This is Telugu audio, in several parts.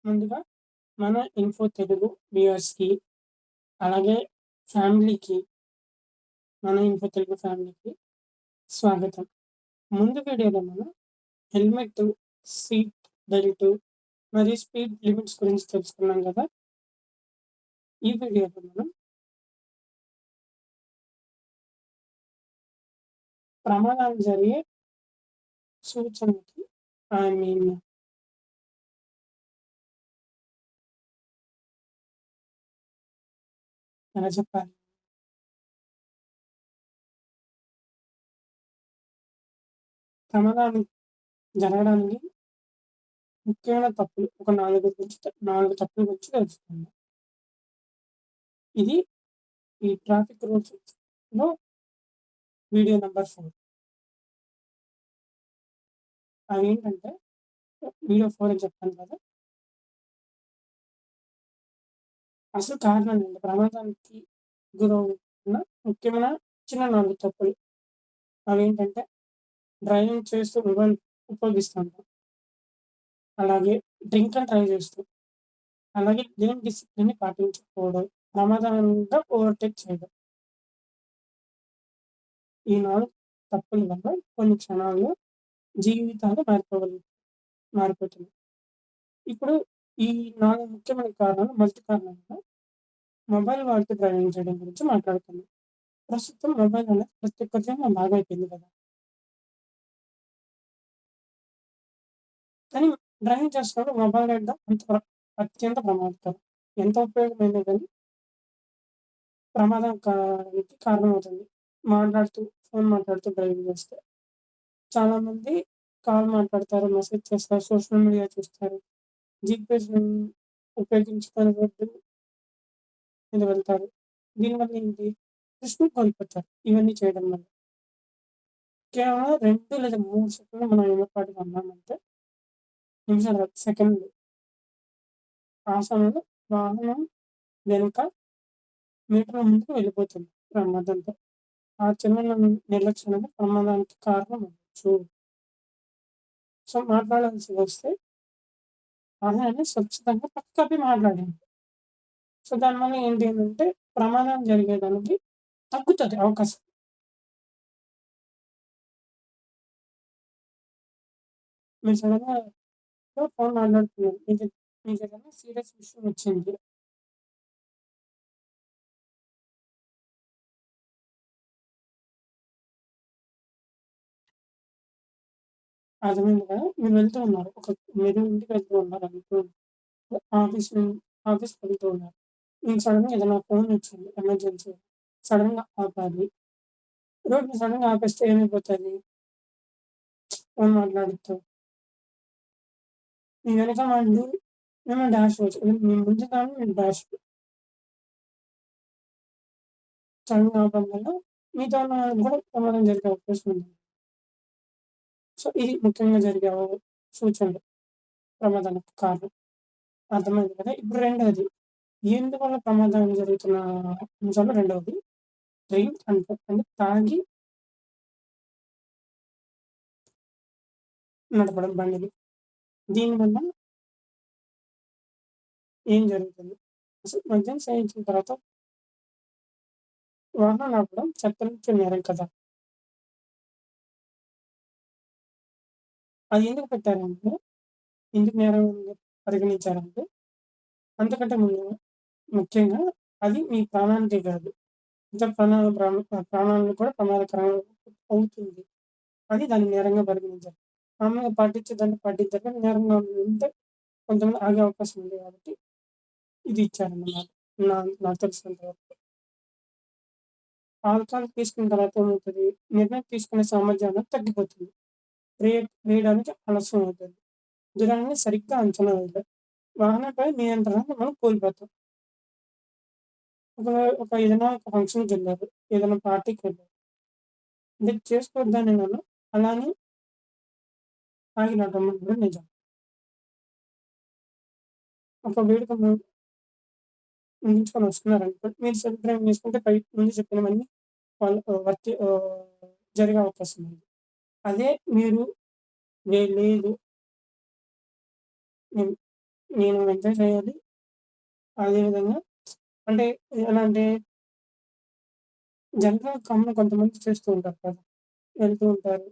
ముందుగా మన ఇన్ఫో తెలుగు వ్యూయర్స్‌కి, అలాగే ఫ్యామిలీకి, మన ఇన్ఫో తెలుగు ఫ్యామిలీకి స్వాగతం. ముందు వీడియోలో మనం హెల్మెట్, సీట్ బెల్ట్ మరియు స్పీడ్ లిమిట్స్ గురించి తెలుసుకున్నాం గదా! ఈ వీడియోలో మనం ప్రమాదాలు జరిగే సూచనలకి ఐ మీన్ ఎలా చెప్పాలి? ప్రమాదాలు జరగడానికి ముఖ్యమైన తప్పులు ఒక 4 తప్పుల గురించి తెలుసుకుందాం. ఇది ఈ ట్రాఫిక్ రూల్స్‌లో వీడియో నంబర్ 4. అవేంటంటే వీడియో 4 అని చెప్పాను కదా! అసలు కారణాలండి ప్రమాదానికి గురవుతున్న ముఖ్యమైన చిన్న 4 తప్పులు. అవేంటంటే డ్రైవింగ్ చేస్తూ మొబైల్ ఉపయోగిస్తూ ఉంటాం. అలాగే డ్రింక్ అండ్ డ్రైవ్ చేస్తూ, అలాగే లేన్ డిసిప్లిన్‌ని పాటించకపోవడం, ప్రమాదంగా ఓవర్‌టేక్ చేయడం. ఈ 4 తప్పుల వల్ల కొన్ని క్షణాల్లో జీవితాలు మారిపోతున్నాయి. ఇప్పుడు ఈ 4 ముఖ్యమైన కారణాలు మొదటి కారణంగా మొబైల్ వాడుతూ డ్రైవింగ్ చేయడం గురించి మాట్లాడుకుందాం. ప్రస్తుతం మొబైల్ అనేది ప్రతి ఒక్కరితోని భాగమైపోయింది కదా! కానీ డ్రైవింగ్ చేస్తున్నప్పుడు మొబైల్ వాడడం అత్యంత ప్రమాదకరం. ఎంత ఉపయోగమైనా గాని ప్రమాదానికి కారణమవుతుంది. మాట్లాడుతూ ఫోన్ మాట్లాడుతూ డ్రైవింగ్ చేస్తే. చాలామంది కాల్ మాట్లాడతారు, మెసేజ్ చేస్తారు, సోషల్ మీడియా చూస్తారు. జీపీఎస్‌ని ఉపయోగించుకొని రోడ్డు మీద వెళ్తారు. దీనివల్ల ఏంటి? దృష్టిని కోల్పోతారు. ఇవన్నీ చేయడం వల్ల. కేవలం 2 లేదా 3 సెకన్లు మనం ఏమపాటుగా ఉన్నామంటే నిమిషాలు కాదు సెకన్లు. ఆ సమయంలో వాహనం వెనుక మీటర్ల ముందుకు వెళ్ళిపోతుంది ప్రమాదంతో. ఆ చిన్న నిర్లక్ష్యమే ప్రమాదానికి కారణమవ్వచ్చు. సో, మాట్లాడాల్సి వస్తే వాహనాన్ని స్వచ్ఛతంగా పక్కకి మాట్లాడండి. సో, దానివల్ల ఏంటి అనంటే ప్రమాదం జరిగేదానికి తగ్గుతది అవకాశం. మీరు సడెన్‌గా ఫోన్ మాట్లాడుతున్నారు. మీకేదైనా సీరియస్ విషయం వచ్చింది. అర్థమైంది కదా! మీరు వెళ్తూ ఉన్నారు. మీరు ఇంటికి వెళ్తూ ఉన్నారనుకోండి. ఆఫీస్ నుం ఆఫీస్‌కి వెళ్తూ ఉన్నారు. మీకు సడెన్‌గా ఏదైనా ఫోన్ వచ్చింది ఎమర్జెన్సీ. సడెన్‌గా ఆపాలి. రోడ్‌ని సడెన్‌గా ఆపేస్తే ఏమైపోతది? ఫోన్ మాట్లాడుతూ. మీ వెనక వాళ్ళు ఏమో డాష్ వచ్చు. మీ ముందు కానీ డాష్ సడెన్‌గా ఆపడం వల్ల మీతో ఉన్న వాళ్ళకి కూడా ప్రమాదం జరిగే అవకాశం ఉంది. సో, ఇది ముఖ్యంగా జరిగే సూచనలు ప్రమాదానికి కారణం. అర్థమైంది కదా! ఇప్పుడు రెండోది ఎందువల్ల ప్రమాదాలు జరుగుతున్న అంశాల్లో రెండవది డ్రింక్ అంటే తాగి నడపడం బండిని. దీనివల్ల ఏం జరుగుతుంది? అసలు మద్యం సేవించిన తర్వాత వాహనం నడపడం చట్టరీత్యా నేరం కదా! అది ఎందుకు పెట్టారంటే, ఎందుకు నేరంగా పరిగణించారంటే, అంతకంటే ముందు ముఖ్యంగా అది మీ ప్రాణానికే కాదు, ఇతర ప్రాణాలను కూడా ప్రమాదకరం అవుతుంది. అది దాన్ని నేరంగా పరిగణించారు. మామూలుగా పాటించేదాన్ని పాటించారు. కానీ నేరంగా ఉంటే కొంతమంది ఆగే అవకాశం ఉంది కాబట్టి ఇది ఇచ్చారన్నమాట. నా నాకు తెలిసినంత వరకు. ఆల్కహాల్ తీసుకున్న తర్వాత ఏమవుతది? నిర్ణయం తీసుకునే సామర్థ్యం అనేది తగ్గిపోతుంది. వేయడానికి ఆలస్యం అవుతుంది. దూరాన్ని సరిగ్గా అంచనా వేయలేం. వాహనంపై నియంత్రణను మనం కోల్పోతాం. ఏదైనా ఒక ఫంక్షన్‌కెళ్లారు. ఏదైనా పార్టీకెళ్లారు. ఇది చేసుకోవద్దని నేను అలా అని తాగి నడపడం కూడా నిజం. ఒక వేడుక ముగించుకొని వస్తున్నారనుకోండి. మీరు సెల్ఫ్ డ్రైవింగ్ చేసుకుంటే ముందు చెప్పినవన్నీ వాళ్ళు జరిగే అవకాశం ఉంది. అదే మీరు లేదు నేను ఎంజాయ్ చేయాలి. అదే విధంగా అంటే ఎలా అంటే జనరల్‌గా కామన్‌గా కొంతమంది చేస్తూ ఉంటారు కదా! వెళ్తూ ఉంటారు.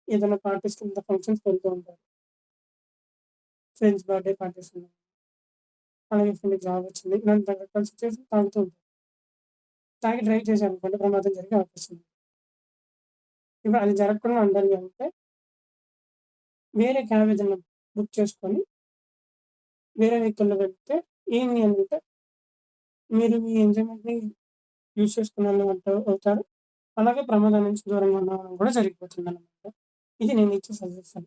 ఏదైనా పార్టీస్‌కి ఇంకా ఫంక్షన్స్‌కి వెళ్తూ ఉంటారు. ఫ్రెండ్స్ బర్త్‌డే పార్టీస్ ఉన్నాయి. అలాగే ఫ్రెండ్‌కి జాబ్ వచ్చింది. ఇలాంటి రకరకాల సిట్యుయేషన్ తాగుతూ ఉంటారు. తాగి డ్రైవ్ చేశారనుకోండి ప్రమాదం జరిగే అవకాశం ఉంది. ఇప్పుడు అది జరగకుండా ఉండాలి అంటే వేరే క్యాబ్ ఏదైనా బుక్ చేసుకొని వేరే వెహికల్‌లో వెళ్తే ఏంది అనంటే మీరు మీ ఎంజాయ్‌మెంట్‌ని యూజ్ చేసుకున్నోళ్ళు అవుతారు. అలాగే ప్రమాదం నుంచి దూరంగా ఉండడం కూడా జరిగిపోతుందనమాట. ఇది నేనిచ్చే సజెషన్.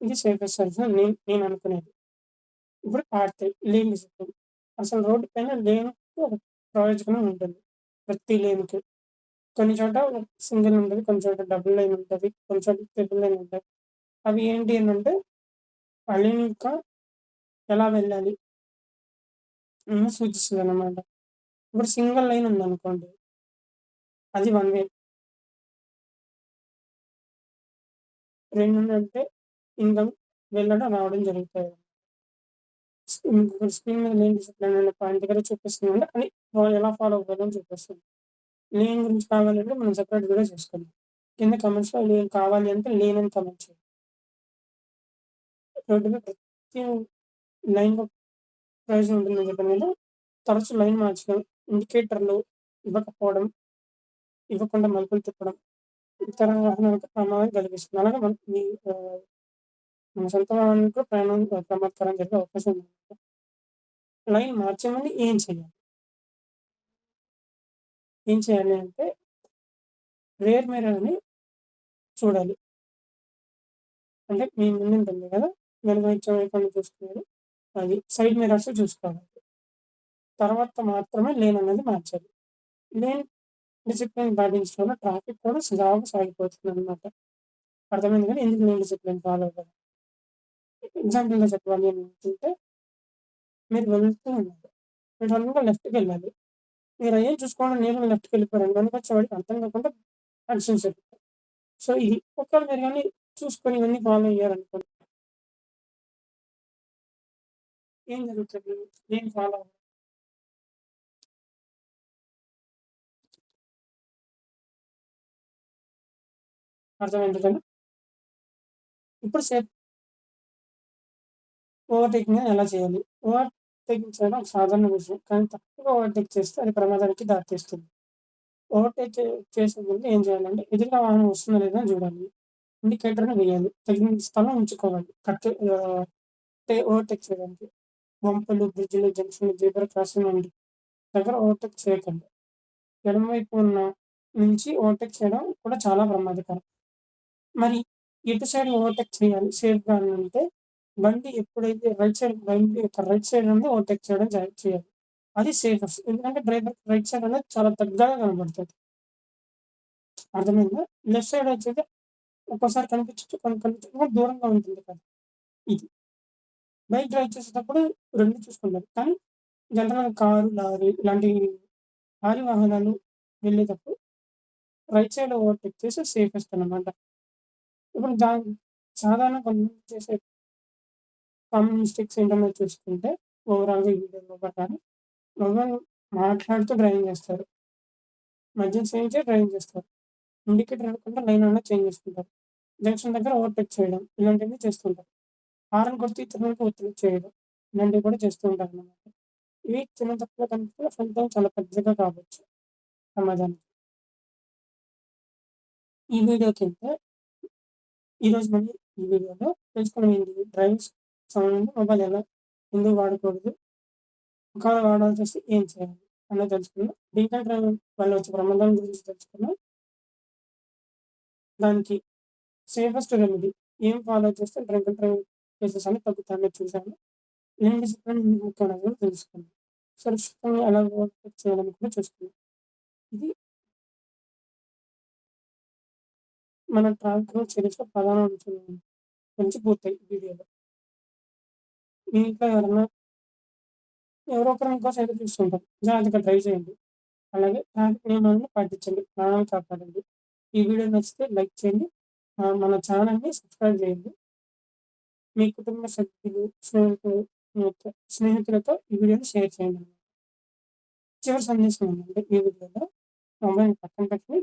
ఇది సేఫెస్ట్ సజెషన్ నేను అనుకునేది. ఇప్పుడు పార్ట్ 3 లేన్ డిసిప్లిన్. అసలు రోడ్డు పైన లేన్‌కి ఒక ప్రయోజనం ఉంటుంది. ప్రతి లేన్‌కి. కొన్ని చోట సింగిల్ ఉంటది. కొన్ని చోట డబుల్ లైన్ ఉంటది. కొన్ని చోట ట్రిపుల్ లైన్ ఉంటది. అవి ఏంటి అనంటే ఆ లేన్ యొక్క ఎలా వెళ్ళాలి అని సూచిస్తదనమాట. ఇప్పుడు సింగిల్ లైన్ ఉందనుకోండి. అది వన్ వే. 2 ఉందంటే ఇంకా వెళ్ళడం, రావడం జరుగుతాయి. ఇంకొకటి స్క్రీన్ మీద లేన్ డిసిప్లిన్ అనే పాయింట్ దగ్గర చూపిస్తుందంటే అది ఎలా ఫాలో అవ్వాలని చూపిస్తుంది. లేన్ గురించి కావాలంటే మనం సెపరేట్ వీడియో చేసుకుందాం. కింద కామెంట్స్‌లో లేన్ కావాలి అంటే లేన్ అని కామెంట్ చేయండి. రోడ్డులో ప్రతి లైన్‌లో ప్రయోజనం ఉంటుందని చెప్పాను కదా! తరచు లైన్ మార్చడం, ఇండికేటర్‌లు ఇవ్వకపోవడం, ఇవ్వకుండా మలుపులు తిప్పడం, ఇతర వాహనాలకు ప్రమాదం కలిగిస్తుంది. అలాగే మన సొంత వాహనానికి కూడా ప్రమాదకరం జరిగే అవకాశం ఉంది. లైన్ మార్చే ముందు ఏం చేయాలి? ఏం చేయాలి అంటే రియర్ మిర్రర్‌ని చూడాలి. అంటే మీ ముందుంటుంది కదా! వెనుక వచ్చే వైపున చూసుకునేది. అది సైడ్ మిర్రర్స్ చూసుకోవాలి. తర్వాత మాత్రమే లేన్ అనేది మార్చాలి. లేన్ డిసిప్లిన్ పాటించడం వల్ల ట్రాఫిక్ కూడా సజావుగా సాగిపోతుందనమాట. అర్థమైంది కదా! ఎందుకు లేన్ డిసిప్లిన్ ఫాలో అవ్వాలి. ఎగ్జాంపుల్‌గా చెప్పాలి అనుకుంటే మీరు వెళ్తూ ఉన్నారు. మీరు సడెన్‌గా లెఫ్ట్‌కెళ్ళాలి. మీరు అయ్యేం చూసుకోకుండా నేరుగా లెఫ్ట్‌కెళ్ళిపోయారనుకో వెనకొచ్చేవాడికి అర్థం కాకుండా యాక్సిడెంట్స్ జరుగుతాయి. సో, ఇది ఒకవేళ మీరు గాని చూసుకొని ఇవన్నీ ఫాలో అయ్యారనుకోండి ఏం జరుగుతది? లేన్ ఫాలో అవ్వడం. అర్థమైంది కదా! ఇప్పుడు ఓవర్‌టేకింగ్ ఎలా చేయాలి? ఓవర్‌టేకింగ్ చేయడం ఒక సాధారణ విషయం. కానీ తప్పుగా ఓవర్‌టేక్ చేస్తే అది ప్రమాదానికి దారితీస్తుంది. ఓవర్‌టేక్ చేసే ముందు ఏం చేయాలంటే ఎదురుగా వాహనం వస్తుందా లేదా అని చూడాలి. ఇండికేటర్‌ని వేయాలి. తగినంత స్థలం ఉంచుకోవాలి. ఓవర్‌టేక్ చేయడానికి. వంపులు, బ్రిడ్జ్‌లు, జంక్షన్‌లు, జీబ్రా క్రాసింగ్ వంటి దగ్గర ఓవర్‌టేక్ చేయకండి. ఎడమ వైపు ఉన్న నుంచి ఓవర్‌టేక్ చేయడం కూడా చాలా ప్రమాదకరం. మరి ఎటు సైడ్ ఓవర్‌టేక్ చేయాలి సేఫ్‌గా అనంటే బండి ఎప్పుడైతే బండి యొక్క రైట్ సైడ్ నుండి ఓవర్‌టేక్ చేయడం చేయాలి. అది సేఫెస్ట్. ఎందుకంటే డ్రైవర్‌కి రైట్ సైడ్ అనేది చాలా దగ్గరగా కనబడుతది. అర్థమైందా? లెఫ్ట్ సైడ్ వచ్చేది ఒక్కోసారి కనిపించచ్చు, కనిపించకుండా దూరంగా ఉంటుంది కదా! ఇది. బైక్ డ్రైవ్ చేసేటప్పుడు 2 చూసుకుంటారు. కానీ జనరల్‌గా కారు, లారీ ఇలాంటి భారీ వాహనాలు వెళ్ళేటప్పుడు రైట్ సైడ్ ఓవర్‌టేక్ చేస్తే సేఫెస్ట్ అన్నమాట. ఇప్పుడు సాధారణంగా కొంతమంది చేసే కామన్ మిస్టేక్స్ ఏంటనేది చూసుకుంటే ఓవరాల్‌గా ఈ వీడియోలో ప్రకారం మొబైల్ మాట్లాడుతూ డ్రైవింగ్ చేస్తారు. మద్యం సేవించే డ్రైవింగ్ చేస్తారు. ఇండికేటర్ ఇవ్వకుండా లైన్ అనేది చేంజ్ చేసుకుంటారు. జంక్షన్ దగ్గర ఓవర్‌టేక్ చేయడం ఇలాంటివన్నీ చేస్తుంటారు. హారన్ కొడుతూ ఇతరులకు ఒత్తిడి చేయడం ఇలాంటివి కూడా చేస్తూ ఉంటారన్నమాట. ఇవి చిన్న తప్పుగా కనిపిస్తే ఫలితం చాలా పెద్దగా కావచ్చు సమాజానికి. ఈ వీడియోకెళ్తే ఈరోజు మనం ఈ వీడియోలో తెలుసుకున్నదేంటి డ్రైవింగ్ సమయంలో మొబైల్ ఎందుకు వాడకూడదు? ఒకవేళ వాడాల్సొస్తే ఏం చేయాలి? అన్నది తెలుసుకుందాం. డ్రింక్ అండ్ డ్రైవ్ వల్ల వచ్చే ప్రమాదాల గురించి తెలుసుకుందాం. దానికి సేఫెస్ట్ రెమెడీ ఏం ఫాలో చేస్తే డ్రింక్ అండ్ డ్రైవ్ కేసెస్ అనేవి తగ్గుతాయనేది చూసాము. లేని డిసిప్లిన్ ఎందుకు ముఖ్యమనేది కూడా తెలుసుకున్నాం. సురక్షితంగా ఎలా ఓవర్‌టేక్ చేయాలని కూడా చూసుకున్నాం. ఇది మన ట్రాఫిక్ రూల్స్ సిరీస్‌లో ప్రధాన అంశం గురించి పూర్తయి వీడియోలో. మీ ఇంట్లో ఎవరో ఒకరు మీకోసం ఎదురు చూస్తుంటారు. జాగ్రత్తగా డ్రైవ్ చేయండి. అలాగే ట్రాఫిక్ నియమాలను పాటించండి. ప్రాణాలు కాపాడండి. ఈ వీడియో నచ్చితే లైక్ చేయండి. మన ఛానెల్‌ని సబ్స్క్రైబ్ చేయండి. మీ కుటుంబ సభ్యులు, స్నేహితులతో ఈ వీడియోని షేర్ చేయండి. చివరి సందేశం ఏంటంటే ఈ వీడియోలో మొబైల్ పక్కన పెట్టి